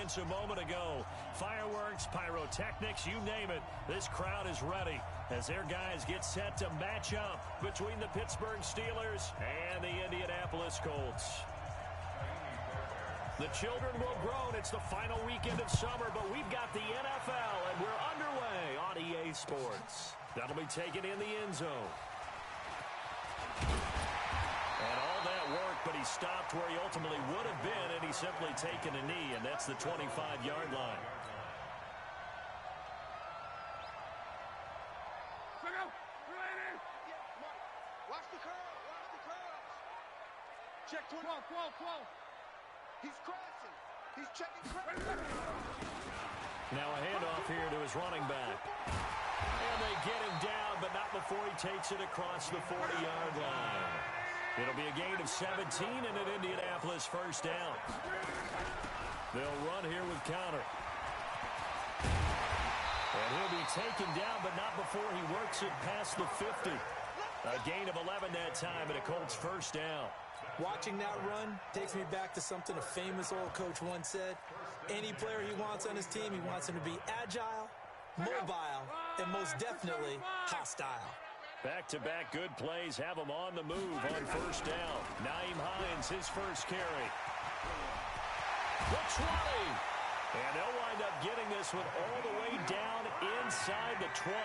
experience a moment ago. Fireworks, pyrotechnics, you name it. This crowd is ready as their guys get set to match up between the Pittsburgh Steelers and the Indianapolis Colts. The children will groan. It's the final weekend of summer, but we've got the NFL, and we're underway on EA Sports. That'll be taken in the end zone. And all that work, but he stopped where he ultimately would have been, and he's simply taken a knee, and that's the 25-yard line. Watch the curl. Watch the curls. Check 12. He's crashing. He's checking curls. Now a handoff here to his running back. And they get him down, but not before he takes it across the 40-yard line. It'll be a gain of 17 and an Indianapolis first down. They'll run here with counter. And he'll be taken down, but not before he works it past the 50. A gain of 11 that time and a Colts first down. Watching that run takes me back to something a famous old coach once said. Any player he wants on his team, he wants him to be agile, mobile, and most definitely hostile. Back-to-back good plays have him on the move on first down. Nyheim Hines, his first carry. The 20. And they'll wind up getting this one all the way down inside the 20.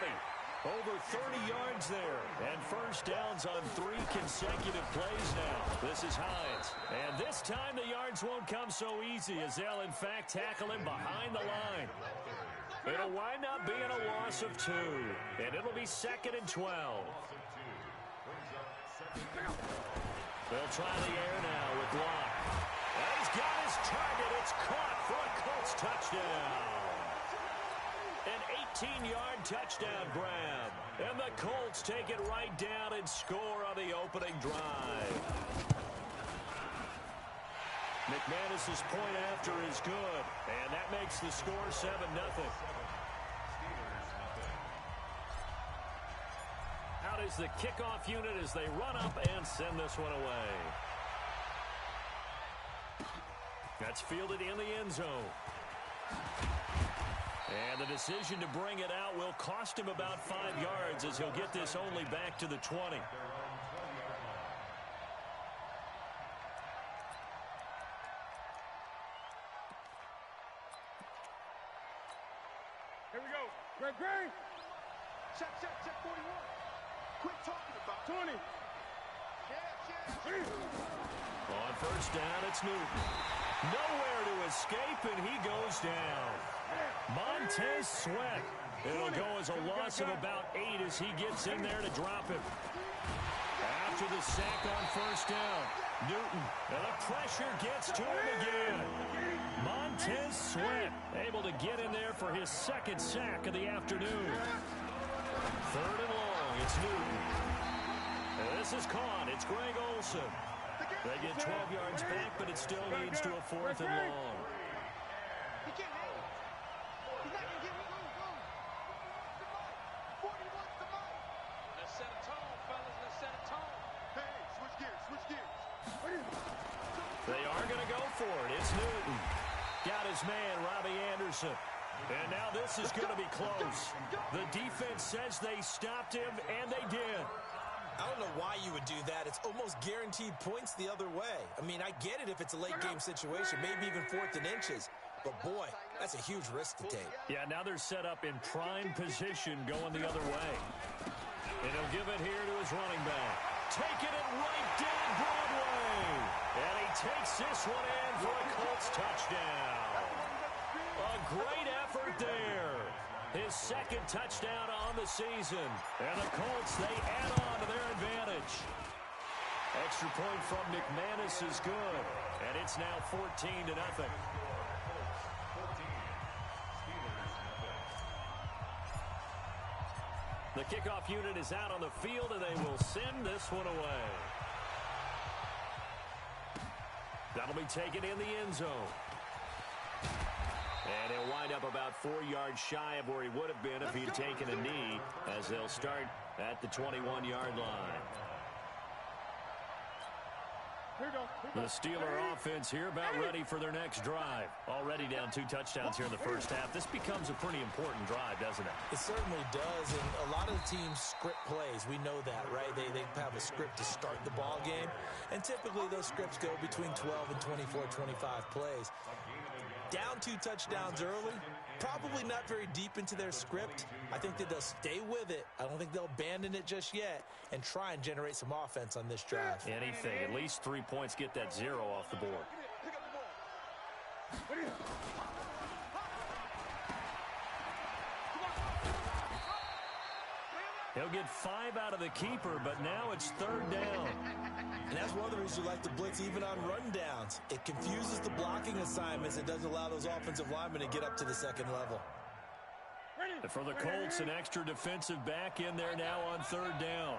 Over 30 yards there. And first downs on 3 consecutive plays now. This is Hines. And this time the yards won't come so easy as they'll, in fact, tackle him behind the line. It'll wind up being a loss of 2. And it'll be 2nd and 12. They'll try the air now with Locke. And he's got his target. It's caught for a Colts touchdown. An 18-yard touchdown grab. And the Colts take it right down and score on the opening drive. McManus's point after is good. And that makes the score 7-0. Out is the kickoff unit as they run up and send this one away. That's fielded in the end zone. And the decision to bring it out will cost him about 5 yards as he'll get this only back to the 20. Here we go. Greg. Check 41. Quit talking about 20. On first down, it's Newton. Nowhere to escape, and he goes down. Montez Sweat. It'll go as a loss of about 8 as he gets in there to drop him. After the sack on first down, Newton. And the pressure gets to him again. Montez Sweat able to get in there for his 2nd sack of the afternoon. 3rd and long, it's Newton. And this is caught. It's Greg Olsen. They get 12 yards back, but it still leads to a 4th and long. He can't handle it. He's not going to get it. Go. 40 wants the mic. Let's set a tone, fellas. Let's set a tone. Hey, switch gears. They are going to go for it. It's Newton. Got his man, Robbie Anderson. And now this is going to be close. The defense says they stopped him, and they did. I don't know why you would do that. It's almost guaranteed points the other way. I mean, I get it if it's a late-game situation, maybe even 4th and inches. But, boy, that's a huge risk to take. Yeah, now they're set up in prime position going the other way. And he'll give it here to his running back. Taking it right down Broadway. And he takes this one in for a Colts touchdown. A great effort there. His 2nd touchdown on the season. And the Colts, they add on to their advantage. Extra point from McManus is good. And it's now 14-0. The kickoff unit is out on the field, and they will send this one away. That'll be taken in the end zone. And he'll wind up about 4 yards shy of where he would have been if he had taken a knee, as they'll start at the 21-yard line. The Steeler offense here about ready for their next drive. Already down 2 touchdowns here in the first half. This becomes a pretty important drive, doesn't it? It certainly does, and a lot of the teams script plays. We know that, right? They have a script to start the ball game, and typically those scripts go between 12 and 24, 25 plays. Down 2 touchdowns early, probably not very deep into their script. I think that they'll stay with it. I don't think they'll abandon it just yet and try and generate some offense on this drive. Anything. At least 3 points, get that 0 off the board. He'll get 5 out of the keeper, but now it's 3rd down. And that's one of the reasons you like the blitz even on rundowns. It confuses the blocking assignments. It doesn't allow those offensive linemen to get up to the second level. And for the Colts, an extra defensive back in there now on 3rd down.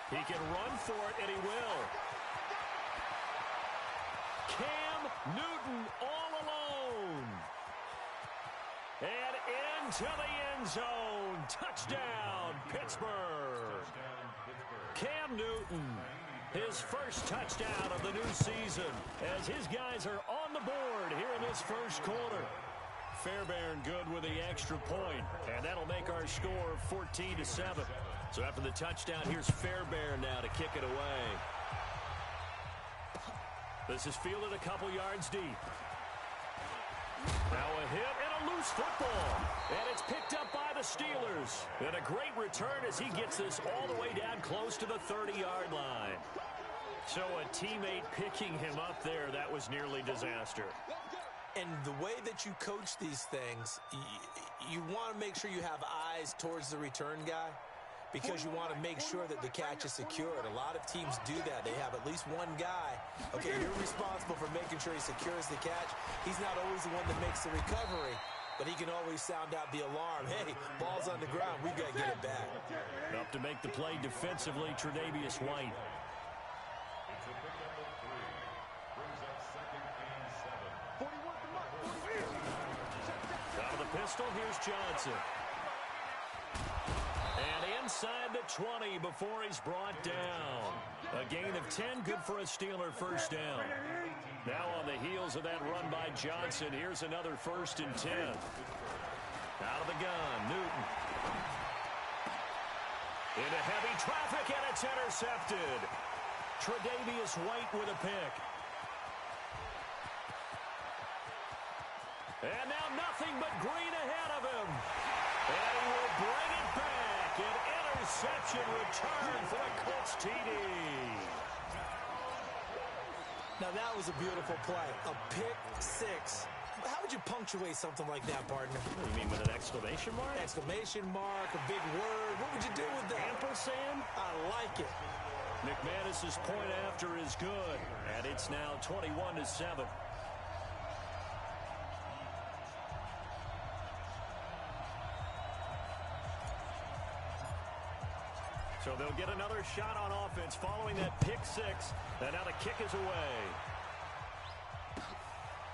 He can run for it, and he will. Cam Newton all alone. And into the end zone. Touchdown, Pittsburgh. Cam Newton, his first touchdown of the new season, as his guys are on the board here in this first quarter. Fairbairn good with the extra point, and that'll make our score 14-7. So after the touchdown, here's Fairbairn now to kick it away. This is fielded a couple yards deep. Now a hit and a loose football. And it's picked up by the Steelers. And a great return as he gets this all the way down close to the 30-yard line. So a teammate picking him up there, that was nearly disaster. And the way that you coach these things, you want to make sure you have eyes towards the return guy, because you want to make sure that the catch is secured. A lot of teams do that. They have at least one guy. Okay, you're responsible for making sure he secures the catch. He's not always the one that makes the recovery, but he can always sound out the alarm. Hey, ball's on the ground. We've got to get it back. Up to make the play defensively, Tre'Davious White. Out of the pistol, here's Johnson. And inside the 20 before he's brought down. A gain of 10, good for a Steeler first down. Now on the heels of that run by Johnson, here's another 1st and 10. Out of the gun, Newton. Into heavy traffic, and it's intercepted. Tre'Davious White with a pick. And now nothing but green ahead of him. And he will bring it back. An interception return for the Colts TD. Now that was a beautiful play. A pick 6. How would you punctuate something like that, partner? What do you mean, with an exclamation mark? Exclamation mark, a big word. What would you do with that? Ampersand? I like it. McManus's point after is good. And it's now 21-7. So they'll get another shot on offense following that pick 6. And now the kick is away.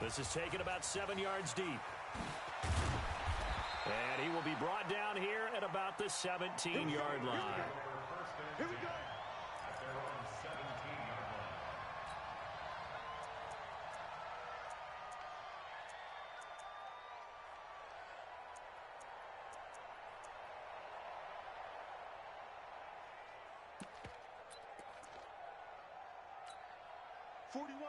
This is taken about 7 yards deep. And he will be brought down here at about the 17-yard line. Here we go.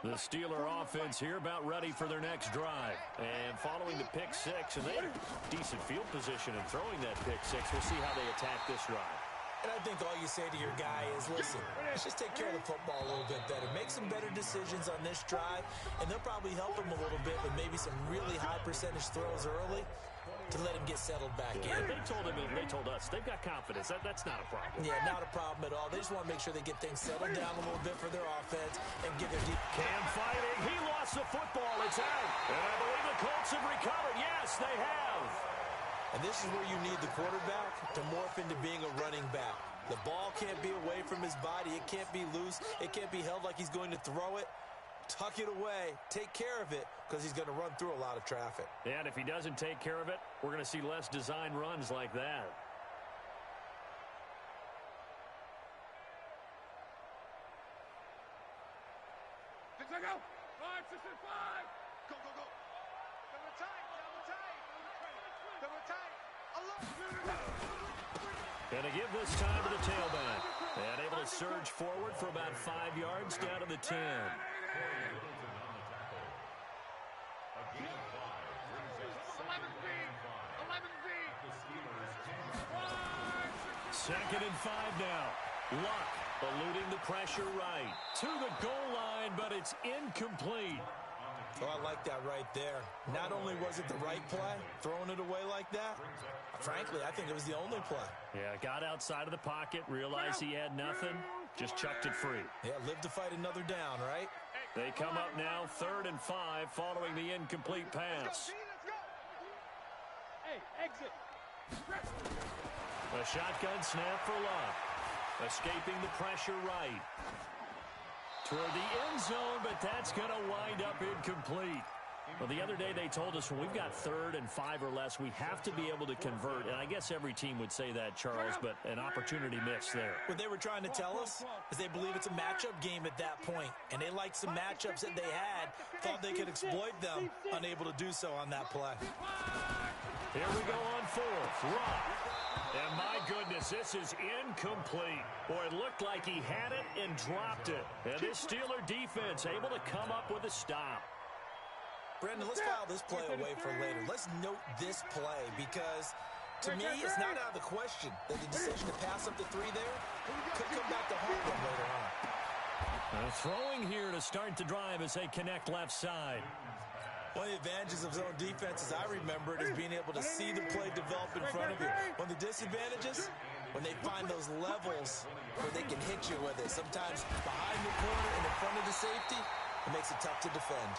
The Steeler offense here about ready for their next drive. And following the pick 6, and they have decent field position in throwing that pick 6. We'll see how they attack this drive. And I think all you say to your guy is, listen, let's just take care of the football a little bit better. Make some better decisions on this drive, and they'll probably help him a little bit with maybe some really high percentage throws early to let him get settled back in. They told us they've got confidence. That's not a problem. Yeah, not a problem at all. They just want to make sure they get things settled down a little bit for their offense and give their deep. Cam fighting. He lost the football. It's out. And I believe the Colts have recovered. Yes, they have. And this is where you need the quarterback to morph into being a running back. The ball can't be away from his body. It can't be loose. It can't be held like he's going to throw it. Tuck it away. Take care of it, because he's going to run through a lot of traffic. And if he doesn't take care of it, we're going to see less design runs like that. go. 5, 6, and 5. Go, go, go. Double tight, double tight. Double tight. And to give this time to the tailback. And able to surge forward for about 5 yards down to the 10. Second and 5 now. Luck eluding the pressure right. To the goal line, but it's incomplete. Oh, I like that right there. Not only was it the right play, throwing it away like that, frankly, I think it was the only play. Yeah, got outside of the pocket, realized he had nothing, just chucked it free. Yeah, live to fight another down, right? They come up now 3rd and 5 following the incomplete pass. Hey, exit. A shotgun snap for Luck. Escaping the pressure right. Toward the end zone, but that's going to wind up incomplete. Well, the other day they told us when we've got 3rd and 5 or less, we have to be able to convert. And I guess every team would say that, Charles, but an opportunity missed there. What they were trying to tell us is they believe it's a matchup game at that point. And they liked some matchups that they had, thought they could exploit them, unable to do so on that play. Here we go on 4th. Rock. And my goodness, this is incomplete. Boy, it looked like he had it and dropped it. And this Steeler defense able to come up with a stop. Brendan, let's file this play away for later. Let's note this play because, to me, it's not out of the question that the decision to pass up the 3 there could come back to haunt them later on. Throwing here to start the drive as they connect left side. One of the advantages of zone defense, as I remember it, is being able to see the play develop in front of you. One of the disadvantages, when they find those levels where they can hit you with it. Sometimes behind the corner and in front of the safety, it makes it tough to defend.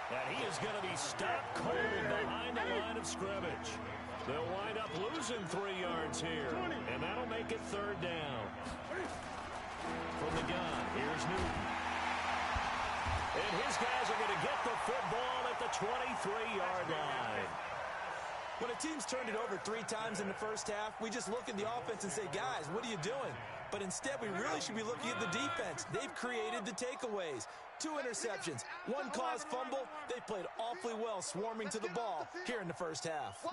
And he is going to be stopped cold behind the line of scrimmage. They'll wind up losing 3 yards here, and that'll make it 3rd down. From the gun, here's Newton. And his guys are going to get the football at the 23-yard line. When a team's turned it over 3 times in the first half, we just look at the offense and say, guys, what are you doing? But instead, we really should be looking at the defense. They've created the takeaways. 2 interceptions, 1 caused fumble. They played awfully well swarming to the ball here in the first half.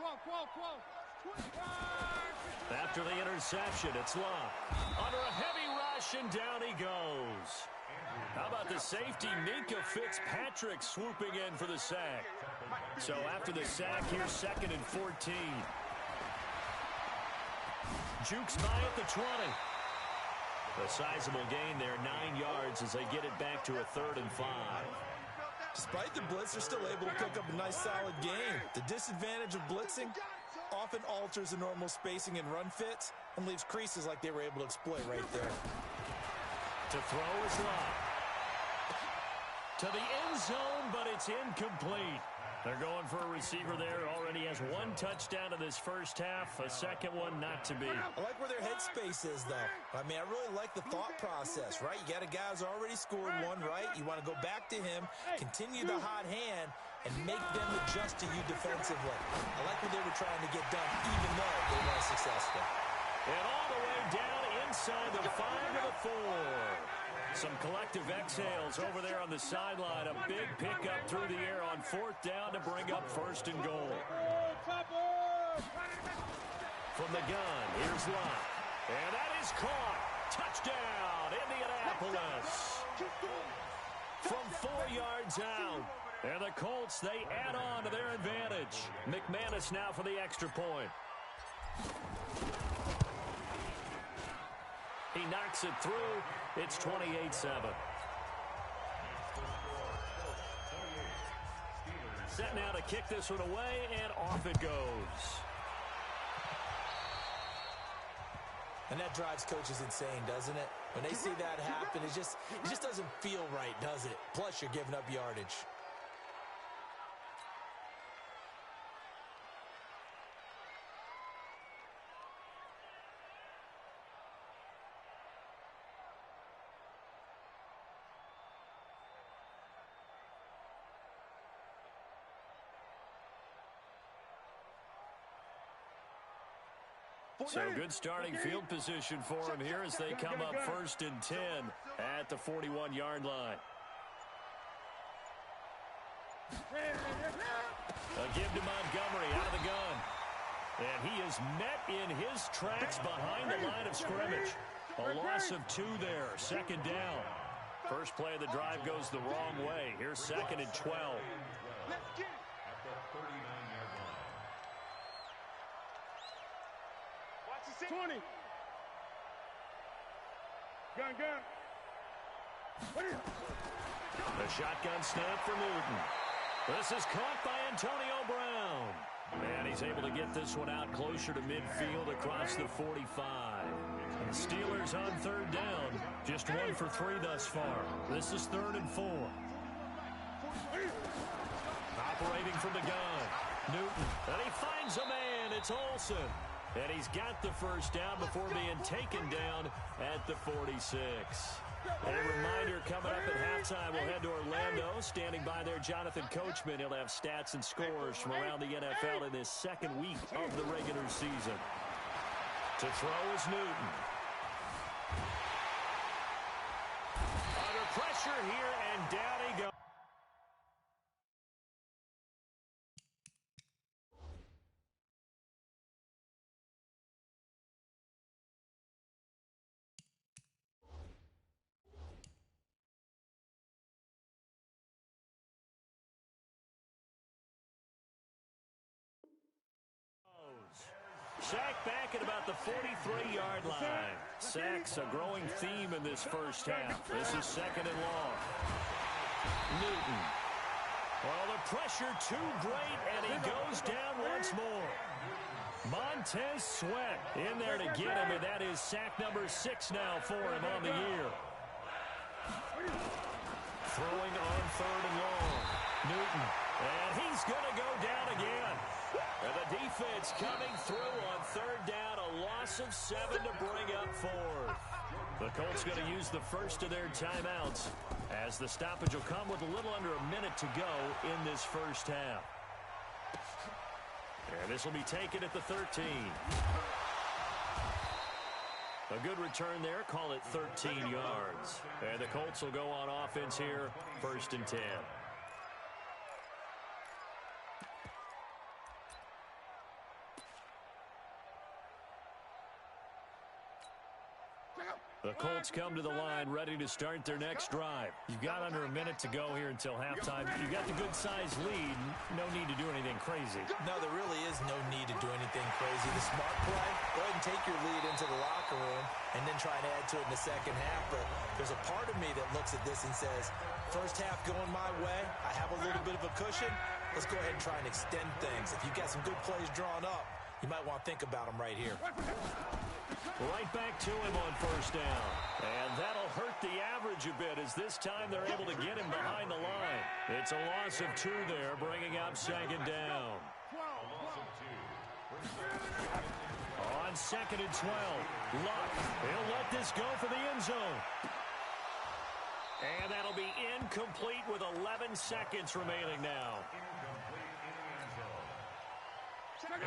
After the interception, it's Luck. Under a heavy rush, and down he goes. How about the safety, Minka Fitzpatrick, swooping in for the sack. So after the sack, here's 2nd and 14. Jukes by at the 20. A sizable gain there, 9 yards as they get it back to a 3rd and 5. Despite the blitz, they're still able to pick up a nice, solid gain. The disadvantage of blitzing often alters the normal spacing and run fits and leaves creases like they were able to exploit right there. To throw is Luck. To the end zone, but it's incomplete. They're going for a receiver there. Already has 1 touchdown in this first half. A second one not to be. I like where their headspace is, though. I mean, I really like the thought process, right? You got a guy who's already scored 1, right? You want to go back to him, continue the hot hand, and make them adjust to you defensively. I like what they were trying to get done, even though they weren't successful. And all the way down inside the 5 to the 4. Some collective exhales over there on the sideline. A big pickup through the air on 4th down to bring up 1st and goal. From the gun, here's Luck. And that is caught. Touchdown, Indianapolis. From 4 yards out. And the Colts, they add on to their advantage. McManus now for the extra point. He knocks it through. It's 28-7. Set now to kick this one away, and off it goes. And that drives coaches insane, doesn't it? When they see that happen, it just doesn't feel right, does it? Plus, you're giving up yardage. So good starting field position for him here as they come up 1st and 10 at the 41-yard line. A give to Montgomery out of the gun. And he is met in his tracks behind the line of scrimmage. A loss of 2 there, second down. First play of the drive goes the wrong way. Here's second and 12. Let's get it. At the 39-yard line. Watch the 20. Gun. The shotgun snap for Newton. This is caught by Antonio Brown. And he's able to get this one out closer to midfield across the 45. And the Steelers on third down. Just 1 for 3 thus far. This is 3rd and 4. Operating from the gun. Newton. And he finds a man. It's Olsen. And he's got the first down before being taken down at the 46. A reminder, coming up at halftime, we'll head to Orlando. Standing by there, Jonathan Coachman. He'll have stats and scores from around the NFL in this second week of the regular season. To throw is Newton. Under pressure here, and down he goes. Sack back at about the 43-yard line. Sacks a growing theme in this first half. This is second and long. Newton. Well, the pressure too great, and he goes down once more. Montez Sweat in there to get him, and that is sack number 6 now for him on the year. Throwing on 3rd and long. Newton. And he's going to go down again. And the defense coming through on 3rd down, a loss of 7 to bring up 4th. The Colts going to use the first of their timeouts as the stoppage will come with a little under a minute to go in this first half. And this will be taken at the 13. A good return there, call it 13 yards. And the Colts will go on offense here, 1st and 10. The Colts come to the line ready to start their next drive. You've got under a minute to go here until halftime. You've got the good-sized lead. No need to do anything crazy. No, there really is no need to do anything crazy. The smart play, go ahead and take your lead into the locker room and then try and add to it in the second half. But there's a part of me that looks at this and says, first half going my way, I have a little bit of a cushion. Let's go ahead and try and extend things. If you've got some good plays drawn up, you might want to think about them right here. Right back to him on 1st down. And that'll hurt the average a bit as this time they're able to get him behind the line. It's a loss of 2 there, bringing up 2nd down. On 2nd and 12, Luck. He'll let this go for the end zone. And that'll be incomplete with 11 seconds remaining now.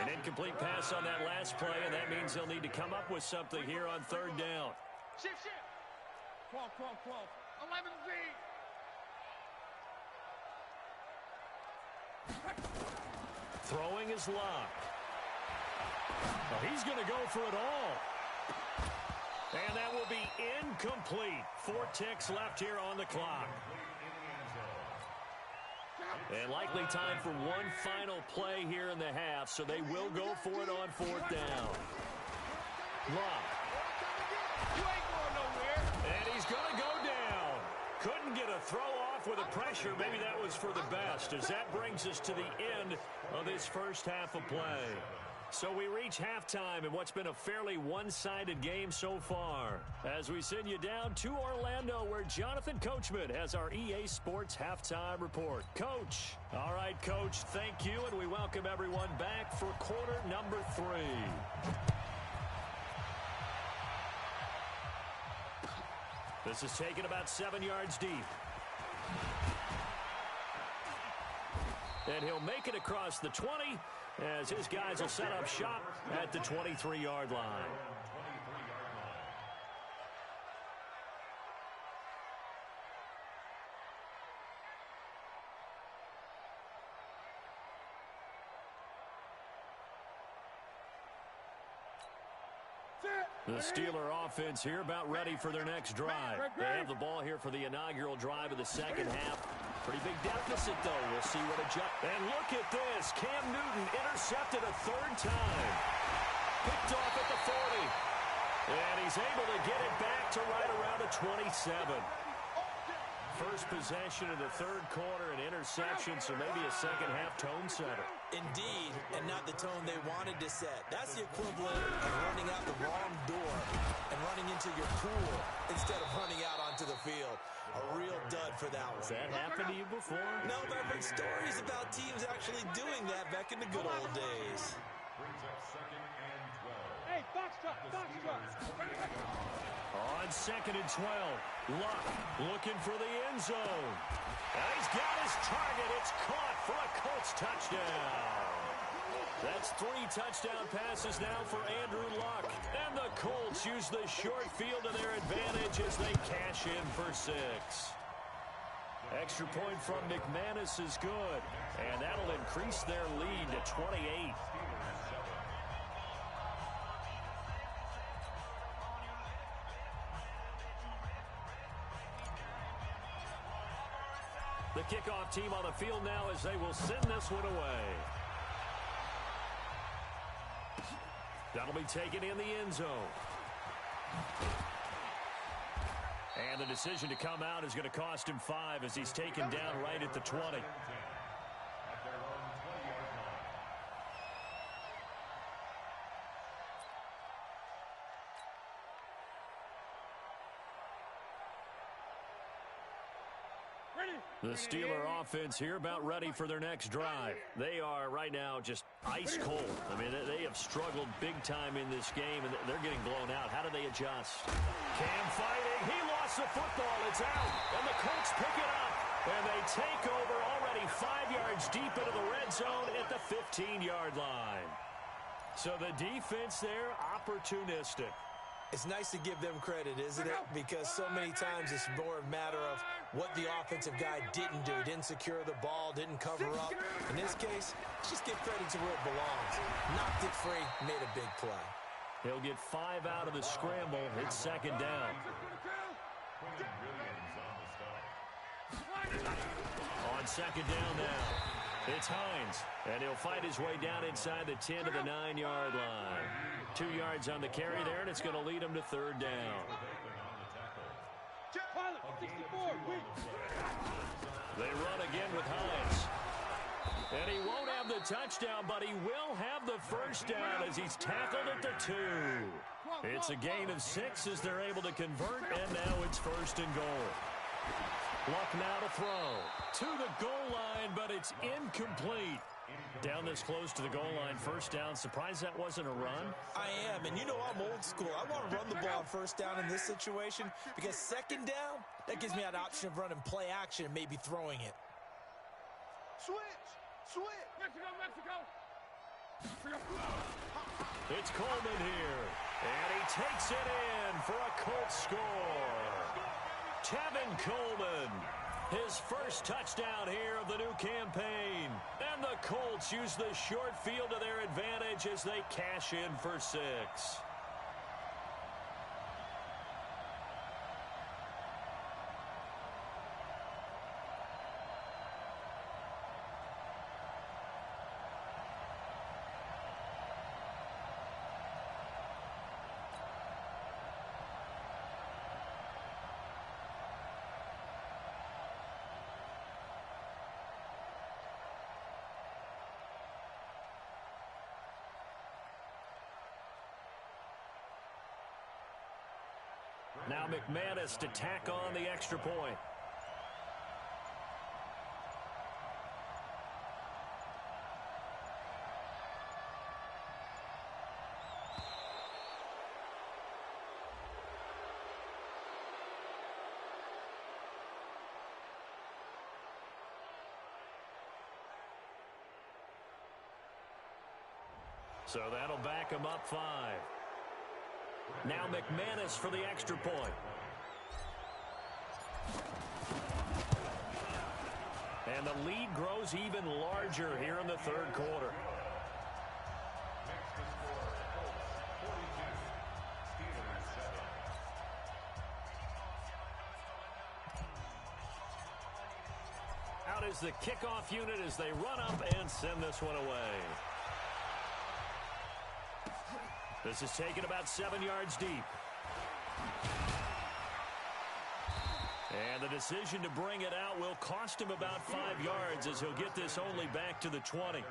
An incomplete pass on that last play, and that means he'll need to come up with something here on 3rd down. Shift. 12. 11 Z. Throwing is Luck. Well, he's going to go for it all. And that will be incomplete. 4 ticks left here on the clock. And likely time for one final play here in the half, so they will go for it on 4th down. Luck. You ain't going nowhere. And he's going to go down. Couldn't get a throw off with the pressure. Maybe that was for the best, as that brings us to the end of this first half of play. So we reach halftime in what's been a fairly one-sided game so far, as we send you down to Orlando, where Jonathan Coachman has our EA Sports Halftime Report. Coach. All right, Coach, thank you, and we welcome everyone back for quarter number 3. This is taken about 7 yards deep. And he'll make it across the 20, as his guys will set up shop at the 23-yard line. The Steeler offense here about ready for their next drive. They have the ball here for the inaugural drive of the second half. Pretty big deficit, though. We'll see what adjust. And look at this. Cam Newton intercepted a third time. Picked off at the 40. And he's able to get it back to right around the 27. First possession of the third quarter, an interception, so maybe a second-half tone setter. Indeed, and not the tone they wanted to set. That's the equivalent of running out the wrong door and running into your pool instead of running out onto the field. A real dud for that one. Has that happened to you before? No, but I've heard stories about teams actually doing that back in the good old days. Brings up second and 12. Hey, box truck, box truck. On second and 12, Luck looking for the end zone. And he's got his target. It's caught for a Colts touchdown. That's 3 touchdown passes now for Andrew Luck. And the Colts use the short field to their advantage as they cash in for 6. Extra point from McManus is good. And that'll increase their lead to 28. The kickoff team on the field now as they will send this one away. That'll be taken in the end zone. And the decision to come out is going to cost him 5 as he's taken down right at the 20. At their own 20-yard line. The Steeler offense here about ready for their next drive. They are right now just ice cold. I mean, they have struggled big time in this game, and they're getting blown out. How do they adjust? Cam fighting. He lost the football. It's out, and the Colts pick it up. And they take over already 5 yards deep into the red zone at the 15-yard line. So the defense there, opportunistic. It's nice to give them credit, isn't it? Because so many times it's more a matter of what the offensive guy didn't do. Didn't secure the ball, didn't cover up. In this case, just give credit to where it belongs. Knocked it free, made a big play. He'll get 5 out of the scramble. It's second down. Quentin Williams on the stop. On second down now, it's Hines. And he'll fight his way down inside the 10 to the 9-yard line. 2 yards on the carry there, and it's going to lead him to third down. They run again with Hines. And he won't have the touchdown, but he will have the first down as he's tackled at the 2. It's a gain of 6 as they're able to convert, and now it's first and goal. Luck now to throw. To the goal line, but it's incomplete. Down this close to the goal line, first down. Surprised that wasn't a run? I am, and you know I'm old school. I want to run the ball on first down in this situation because second down, that gives me an option of running play action and maybe throwing it. Switch. Mexico. It's Coleman here, and he takes it in for a Colts score. Tevin Coleman, his first touchdown here of the new campaign. And the Colts use the short field to their advantage as they cash in for 6. Now McManus to tack on the extra point. So that'll back him up 5. Now McManus for the extra point. And the lead grows even larger here in the third quarter. is the kickoff unit as they run up and send this one away. This is taken about 7 yards deep. And the decision to bring it out will cost him about 5 yards as he'll get this only back to the 20.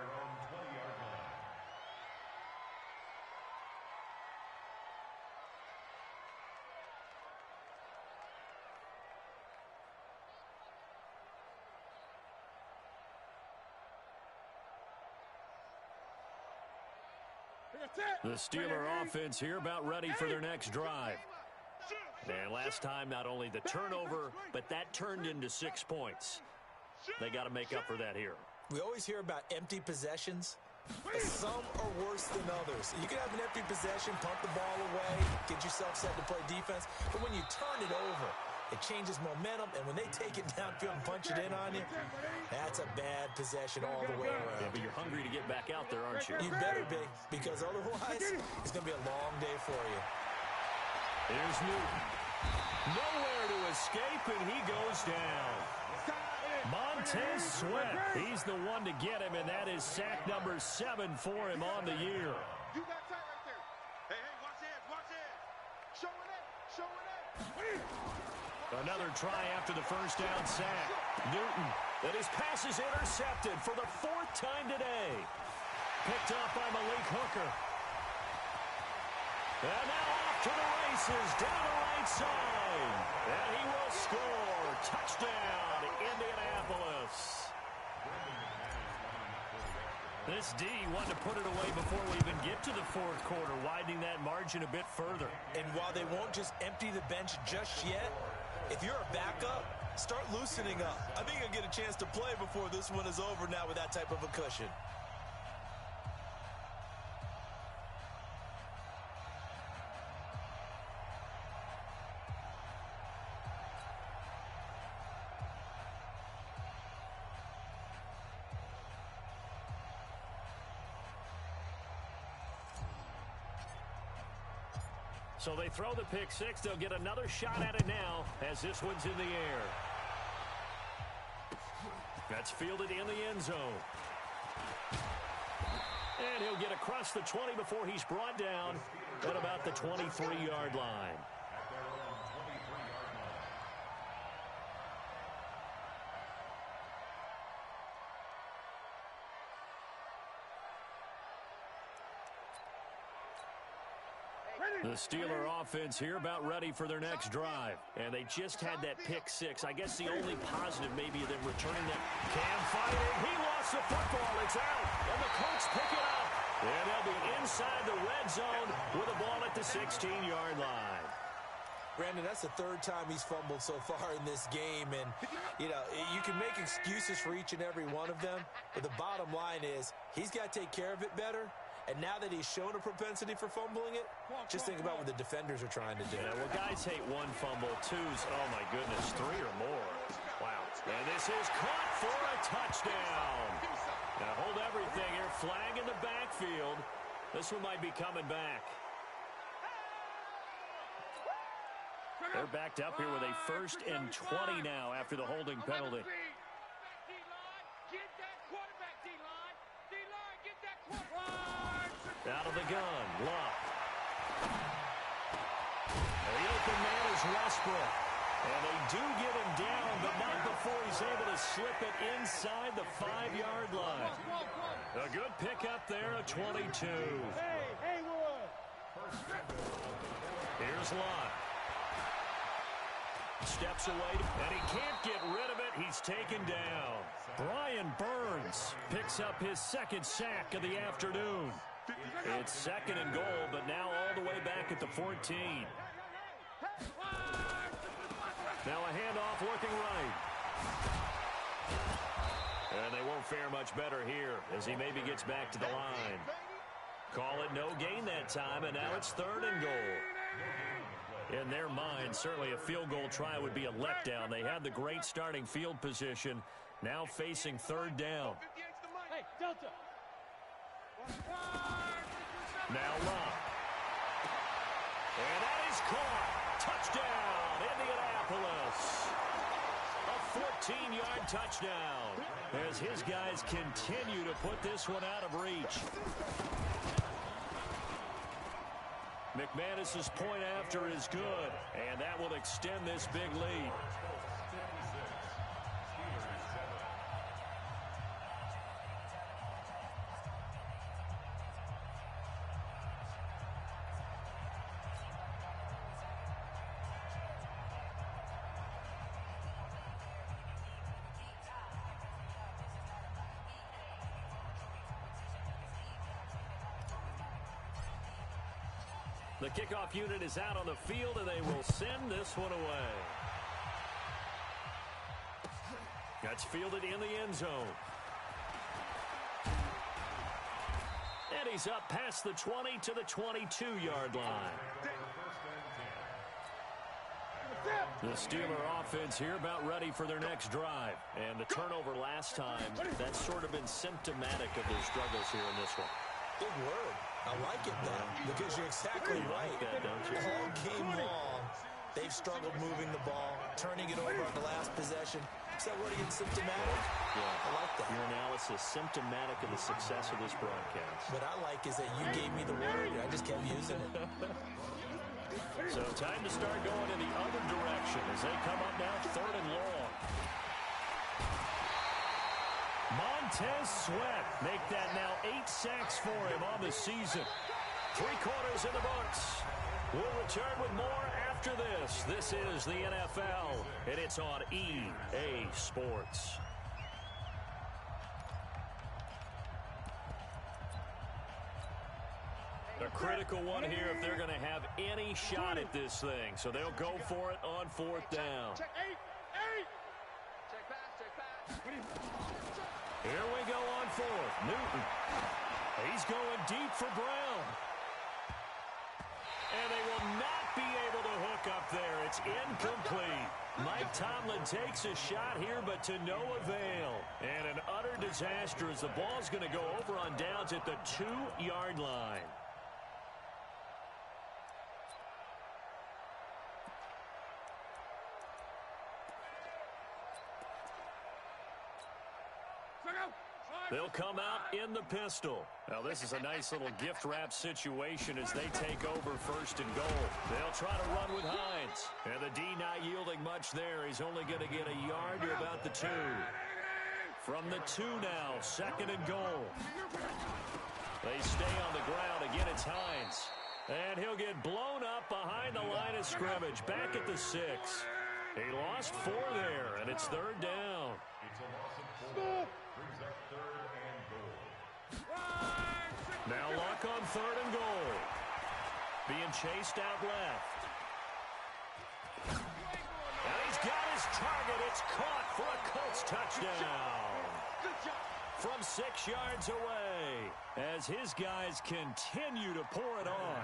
The Steeler offense here about ready for their next drive. And last time, not only the turnover, but that turned into 6 points. They got to make up for that here. We always hear about empty possessions. Some are worse than others. You can have an empty possession, pump the ball away, get yourself set to play defense. But when you turn it over, it changes momentum. And when they take it downfield and punch it in on you, that's a bad possession all the way around. Yeah, but you're hungry to get back out there, aren't you? You better be, because otherwise, it's going to be a long day for you. Here's Newton. Nowhere to escape, and he goes down. Montez Sweat, he's the one to get him, and that is sack number 7 for him on the year. You got tight right there. Hey, watch this. Show it. Another try after the first down sack. Newton, and his pass is intercepted for the 4th time today. Picked up by Malik Hooker. And now off to the races, down the right side. And he will score. Touchdown, Indianapolis. This D wanted to put it away before we even get to the 4th quarter, widening that margin a bit further. And while they won't just empty the bench just yet, if you're a backup, start loosening up. I think you'll get a chance to play before this one is over now with that type of a cushion. So they throw the pick 6. They'll get another shot at it now as this one's in the air. That's fielded in the end zone. And he'll get across the 20 before he's brought down at about the 23-yard line. The Steeler offense here about ready for their next drive. And they just had that pick 6. I guess the only positive maybe of them returning that. Cam fighting. He lost the football. It's out. And the Colts pick it up. And they'll be inside the red zone with the ball at the 16-yard line. Brandon, that's the 3rd time he's fumbled so far in this game. And, you know, you can make excuses for each and every one of them. But the bottom line is he's got to take care of it better. And now that he's shown a propensity for fumbling it, just think about what the defenders are trying to do. Yeah, well, guys hate 1 fumble, 2's, oh my goodness, 3 or more. Wow. And this is caught for a touchdown. Now hold everything here. Flag in the backfield. This one might be coming back. They're backed up here with a 1st and 20 now after the holding penalty. Out of the gun, Luck. The open man is Westbrook. And they do get him down, but not before he's able to slip it inside the 5-yard line. A good pickup there, a 22. Here's Luck. Steps away, and he can't get rid of it. He's taken down. Brian Burns picks up his 2nd sack of the afternoon. It's 2nd and goal, but now all the way back at the 14. Now a handoff working right. And they won't fare much better here as he maybe gets back to the line. Call it no gain that time, and now it's 3rd and goal. In their mind, certainly a field goal try would be a letdown. They had the great starting field position, now facing 3rd down. Hey, Delta. Now Luck. And that is caught. Touchdown, Indianapolis. A 14-yard touchdown as his guys continue to put this one out of reach. McManus's point after is good, and that will extend this big lead. The kickoff unit is out on the field, and they will send this one away. That's fielded in the end zone. And he's up past the 20 to the 22-yard line. The Steeler offense here about ready for their next drive. And the turnover last time, that's sort of been symptomatic of their struggles here in this one. Big word. I like it, though, because you're exactly right. That, don't you? All game long, they've struggled moving the ball, turning it over on the last possession. Is that what it's symptomatic? Yeah. I like that. Your analysis symptomatic of the success of this broadcast. What I like is that you gave me the word, and I just kept using it. So time to start going in the other direction as they come up now 3rd and long. Montez Sweat make that now 8 sacks for him on the season. 3 quarters in the books. We'll return with more after this. This is the NFL, and it's on EA Sports. A critical one here if they're going to have any shot at this thing. So they'll go for it on 4th down. Check 8. Check pass. Here we go on 4th. Newton. He's going deep for Brown. And they will not be able to hook up there. It's incomplete. Mike Tomlin takes a shot here, but to no avail. And an utter disaster as the ball's going to go over on downs at the 2-yard line. They'll come out in the pistol. Now, this is a nice little gift wrap situation as they take over 1st and goal. They'll try to run with Hines. And the D not yielding much there. He's only going to get a yard to about the 2. From the 2 now, 2nd and goal. They stay on the ground. Again, it's Hines. And he'll get blown up behind the line of scrimmage. Back at the 6. He lost 4 there, and it's 3rd down. It's a loss of 4. Brings up 3rd and goal. Now Luck on 3rd and goal. Being chased out left. And he's got his target. It's caught for a Colts touchdown. From 6 yards away as his guys continue to pour it on.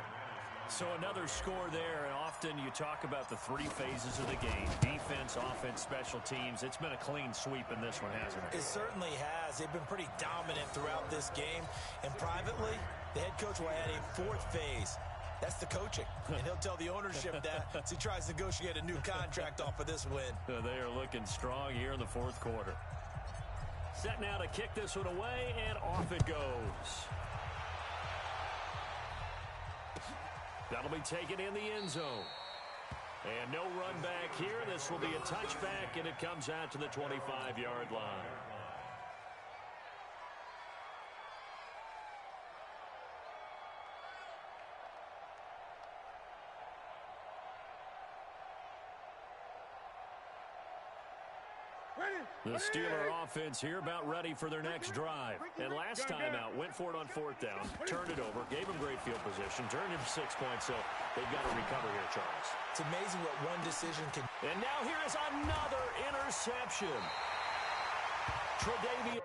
So another score there, and often you talk about the 3 phases of the game. Defense, offense, special teams. It's been a clean sweep in this one, hasn't it? It certainly has. They've been pretty dominant throughout this game. And privately, the head coach will add a 4th phase. That's the coaching. And he'll tell the ownership that as he tries to negotiate a new contract off of this win. They are looking strong here in the 4th quarter. Set now to kick this one away, and off it goes. That'll be taken in the end zone. And no run back here. This will be a touchback, and it comes out to the 25-yard line. The Steeler offense here about ready for their next drive. And last time out, went for it on 4th down, turned it over, gave them great field position, turned it 6 points, so they've got to recover here, Charles. It's amazing what one decision can... And now here is another interception. Tre'Davious.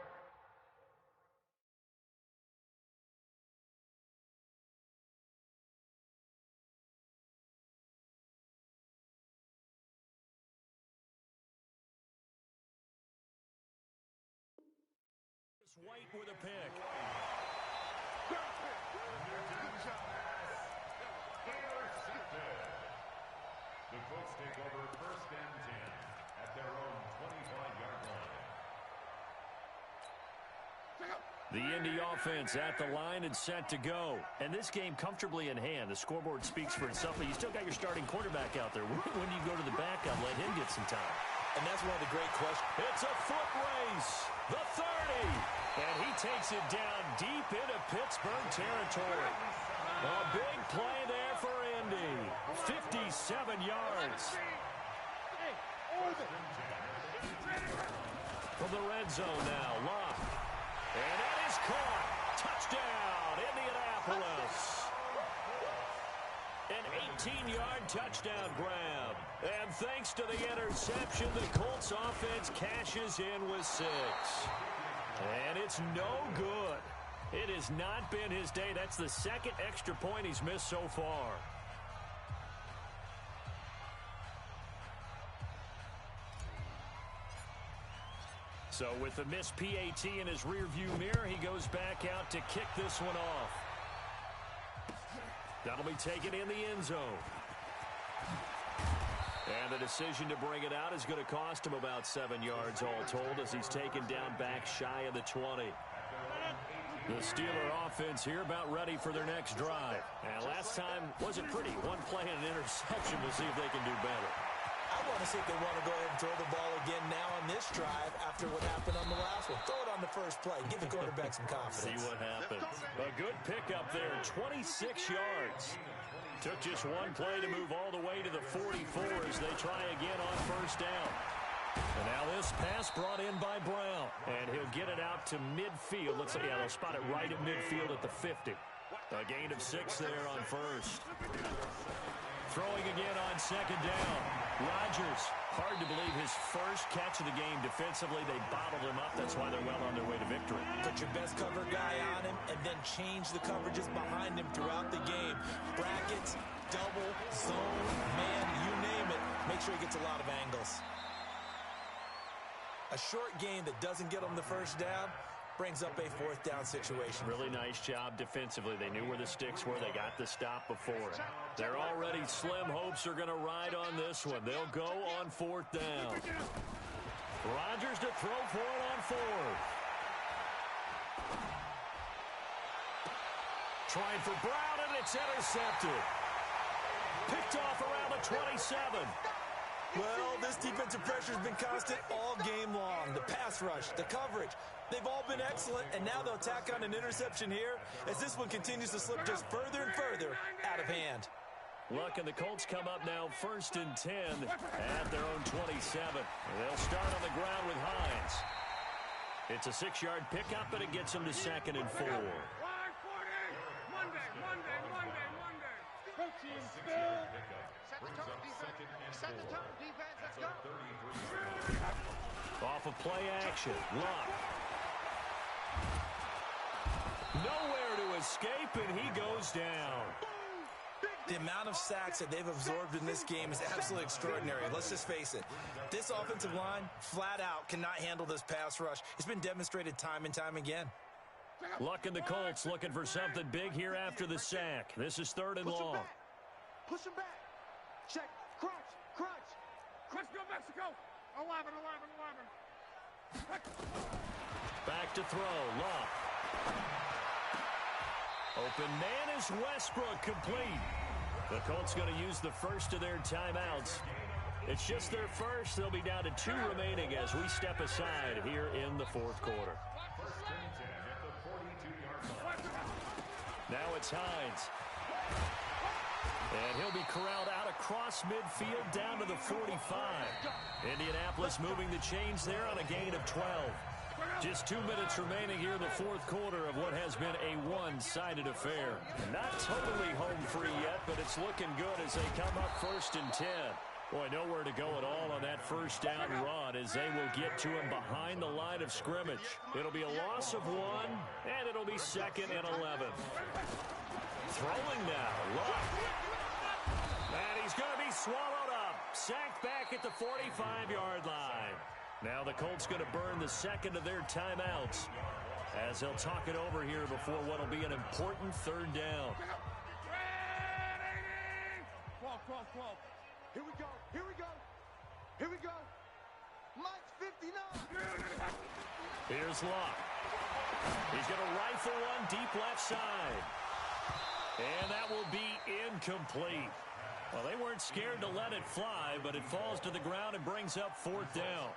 White with a pick. The Colts take over 1st and 10. at their own 25-yard line. The Indy offense at the line and set to go. And this game comfortably in hand. The scoreboard speaks for itself, but you still got your starting quarterback out there. When do you go to the backup, let him get some time? And that's one of the great questions. It's a foot race. The 30. And he takes it down deep into Pittsburgh territory. A big play there for Indy. 57 yards. From the red zone now, Locke. And that is caught. Touchdown, Indianapolis. An 18-yard touchdown grab. And thanks to the interception, the Colts offense cashes in with 6. And it's no good. It has not been his day. That's the second extra point he's missed so far. So with the missed PAT in his rearview mirror, he goes back out to kick this one off. That'll be taken in the end zone. And the decision to bring it out is going to cost him about 7 yards all told as he's taken down back shy of the 20. The Steeler offense here about ready for their next drive. And last time wasn't pretty. One play and an interception. We'll see if they can do better. I want to see if they want to go ahead and throw the ball again now on this drive after what happened on the last one. Throw it on the first play. Give the quarterback some confidence. See what happens. A good pickup there. 26 yards. Took just one play to move all the way to the 44 as they try again on first down. And now this pass brought in by Brown. And he'll get it out to midfield. Let's say, yeah, they'll spot it right at midfield at the 50. A gain of 6 there on first. Throwing again on second down. Rodgers, hard to believe his first catch of the game defensively. They bottled him up. That's why they're well on their way to victory. Put your best cover guy on him and then change the coverages behind him throughout the game. Brackets, double, zone, man, you name it. Make sure he gets a lot of angles. A short game that doesn't get him the first down brings up a fourth down situation. Really nice job defensively. They knew where the sticks were. They got the stop before it. They're already slim hopes are going to ride on this one. They'll go on fourth down. Rodgers to throw for it on fourth. Trying for Brown, and it's intercepted. Picked off around the 27. Well, this defensive pressure has been constant all game long. The pass rush, the coverage, they've all been excellent, and now they'll tack on an interception here as this one continues to slip just further and further out of hand. Look, and the Colts come up now 1st and 10 at their own 27. They'll start on the ground with Hines. It's a 6-yard pickup, but it gets them to 2nd and 4. Set the tone, defense, let's go. Off of play action, Luck. Nowhere to escape, and he goes down. The amount of sacks that they've absorbed in this game is absolutely extraordinary. Let's just face it. This offensive line, flat out, cannot handle this pass rush. It's been demonstrated time and time again. Luck and the Colts looking for something big here after the sack. This is 3rd and long. Push him back. Check. Crunch. Crunch. Crunch, go Mexico. 11. Back to throw. Luck. Open man is Westbrook, complete. The Colts going to use the first of their timeouts. It's just their first. They'll be down to 2 remaining as we step aside here in the 4th quarter. Now it's Hines. And he'll be corralled out across midfield down to the 45. Indianapolis moving the chains there on a gain of 12. Just 2 minutes remaining here in the 4th quarter of what has been a one-sided affair. Not totally home free yet, but it's looking good as they come up 1st and 10. Boy, nowhere to go at all on that first down run as they will get to him behind the line of scrimmage. It'll be a loss of 1, and it'll be 2nd and 11. Throwing now, Luck. And he's going to be swallowed up. Sacked back at the 45-yard line. Now the Colts going to burn the second of their timeouts as they'll talk it over here before what will be an important 3rd down. 12. Here we go. Here we go. Here we go. Mike's 59. Here's Luck. He's going to rifle one deep left side. And that will be incomplete. Well, they weren't scared to let it fly, but it falls to the ground and brings up fourth down.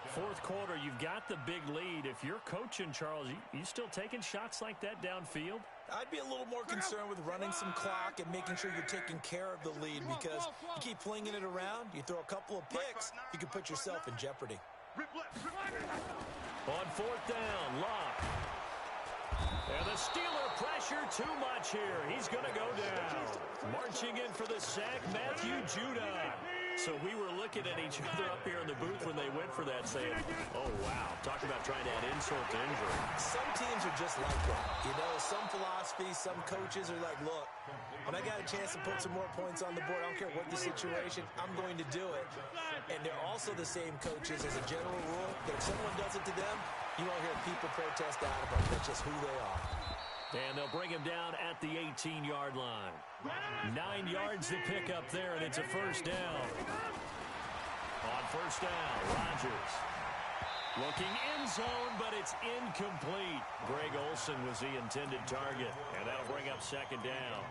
Fourth quarter, you've got the big lead. If you're coaching, Charles, you still taking shots like that downfield? I'd be a little more concerned with running some clock and making sure you're taking care of the lead, because you keep flinging it around, you throw a couple of picks, you can put yourself in jeopardy. On fourth down, Locke. And the Steeler pressure too much here. He's going to go down. Marching in for the sack, Matthew Judon. So we were looking at each other up here in the booth when they went for that, saying, oh, wow, talk about trying to add insult to injury. Some teams are just like that. You know, some philosophies, some coaches are like, look, when I got a chance to put some more points on the board, I don't care what the situation, I'm going to do it. And they're also the same coaches as a general rule that if someone does it to them, you won't hear people protest out of them. That's just who they are. And they'll bring him down at the 18-yard line. 9 yards to pick up there, and it's a first down. On first down, Rodgers. Looking end zone, but it's incomplete. Greg Olsen was the intended target, and that'll bring up second down.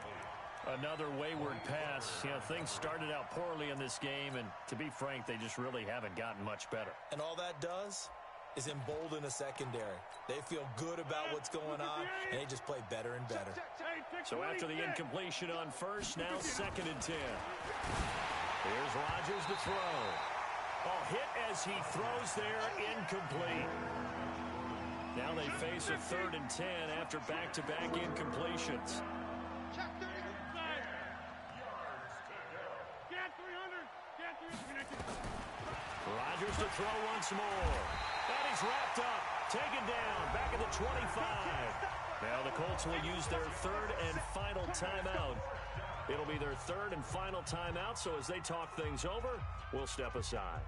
Another wayward pass. You know, things started out poorly in this game, and to be frank, they just really haven't gotten much better. And all that does is embolden a secondary. They feel good about what's going on, and they just play better and better. So after the incompletion on first, now second and 10. Here's Rodgers to throw. Oh, hit as he throws there, incomplete. Now they face a third and 10 after back-to-back incompletions. Rodgers to throw once more. And he's wrapped up, taken down, back at the 25. Now the Colts will use their third and final timeout. It'll be their third and final timeout, so as they talk things over, we'll step aside.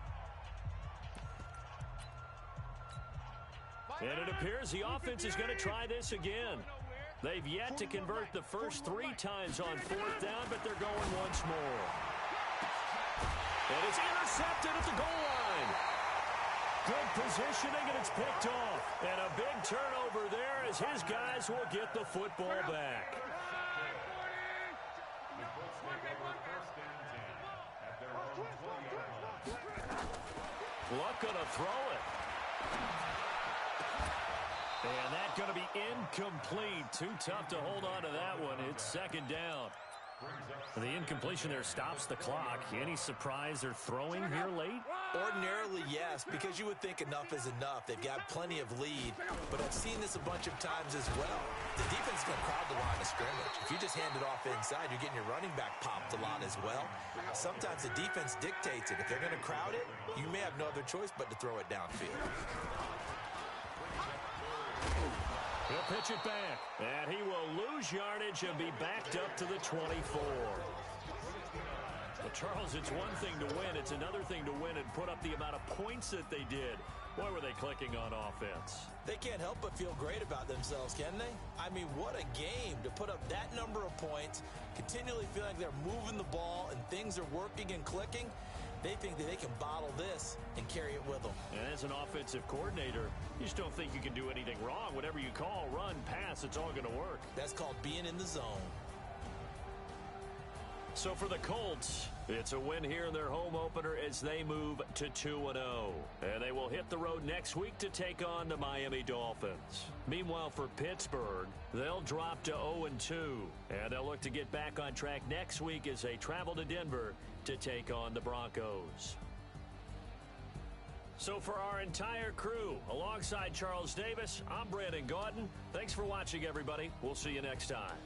And it appears the offense is going to try this again. They've yet to convert the first 3 times on fourth down, but they're going once more. And it's intercepted at the goal line. Good positioning, and it's picked off. And a big turnover there as his guys will get the football back. Luck gonna throw it. And that's going to be incomplete. Too tough to hold on to that one. It's second down. The incompletion there stops the clock. Any surprise they're throwing here late? Ordinarily, yes, because you would think enough is enough. They've got plenty of lead, but I've seen this a bunch of times as well. The defense is going to crowd the line of scrimmage. If you just hand it off inside, you're getting your running back popped a lot as well. Sometimes the defense dictates it. If they're going to crowd it, you may have no other choice but to throw it downfield. He'll pitch it back, and he will lose yardage and be backed up to the 24. Well, Charles, it's one thing to win. It's another thing to win and put up the amount of points that they did. Boy, were they clicking on offense. They can't help but feel great about themselves, can they? I mean, what a game to put up that number of points, continually feel like they're moving the ball and things are working and clicking. They think that they can bottle this and carry it with them. And as an offensive coordinator, you just don't think you can do anything wrong. Whatever you call, run, pass, it's all going to work. That's called being in the zone. So for the Colts, it's a win here in their home opener as they move to 2-0. And they will hit the road next week to take on the Miami Dolphins. Meanwhile, for Pittsburgh, they'll drop to 0-2. And they'll look to get back on track next week as they travel to Denver to take on the Broncos. So for our entire crew, alongside Charles Davis, I'm Brandon Gaudin. Thanks for watching, everybody. We'll see you next time.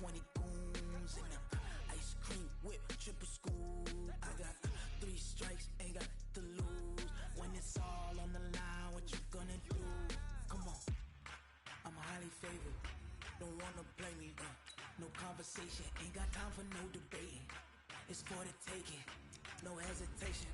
20 goons in them. Ice cream whip, triple school. I got 3 strikes, ain't got to lose. When it's all on the line, what you gonna do? Come on, I'm highly favored. Don't wanna play me, no conversation, ain't got time for no debating. It's for the taking, no hesitation.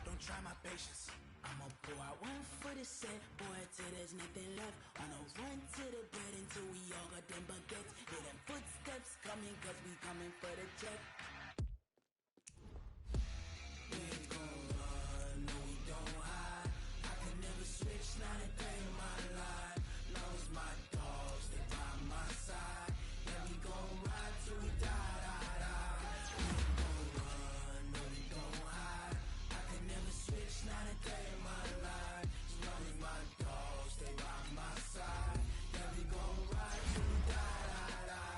Don't try my patience. I'ma pour out one for the set, boy, till there's nothing left. On a run to the bread until we all got them baguettes. Hear them footsteps coming, cause we coming for the check. We ain't gon' run, no we don't hide. I can never switch, not a day in my life. Long as my dogs, they by my side. Yeah, we gon' ride till we die, die, die. We ain't gon' run, no we don't hide. I can never switch, not a day in my life. As long as my dogs, they by my side. Yeah, we gon' ride till we die, die, die.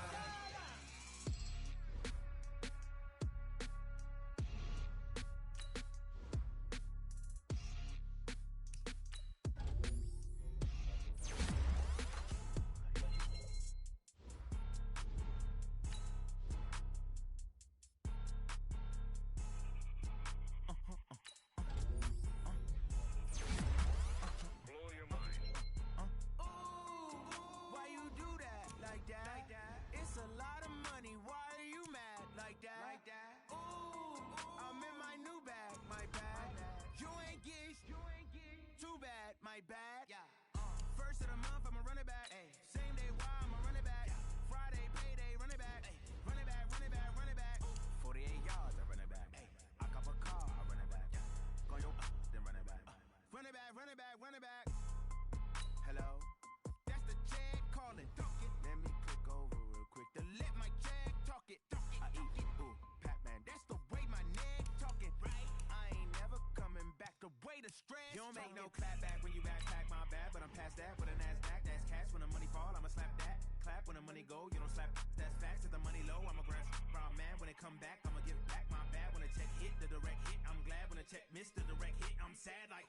Blow your mind. Why you do that like that? Like that? It's a lot of money. Why are you mad like that? Like that? Ooh, I'm in my new bag, my bad. You ain't geese, too bad, my bad. Yeah. First of the month, I'ma run it back. Same day, why I'ma run it back. Friday, payday, run it back. Run it back, run it back, run it back. 48 yards, I run it back. I cop a car, I run it back. Go yo, then run it back. Run it back, run it back, run it back. Hello? That's the jag calling. Duck it. Let me click over real quick to let my jag talk it. I eat it. Ooh, Pac-Man. That's the way my neck talking. Right? I ain't never coming back. The way the stress. You don't make no clap back when you backpack my bad, but I'm past that with a NASDAQ. That's cash. When the money fall, I'ma slap that. Clap when the money go. You don't slap. That's facts. If the money low, I'ma grab. Brown man, when it come back, I'ma give back my bad. When the check hit, the direct hit. I'm glad when the check missed the direct hit. I'm sad like.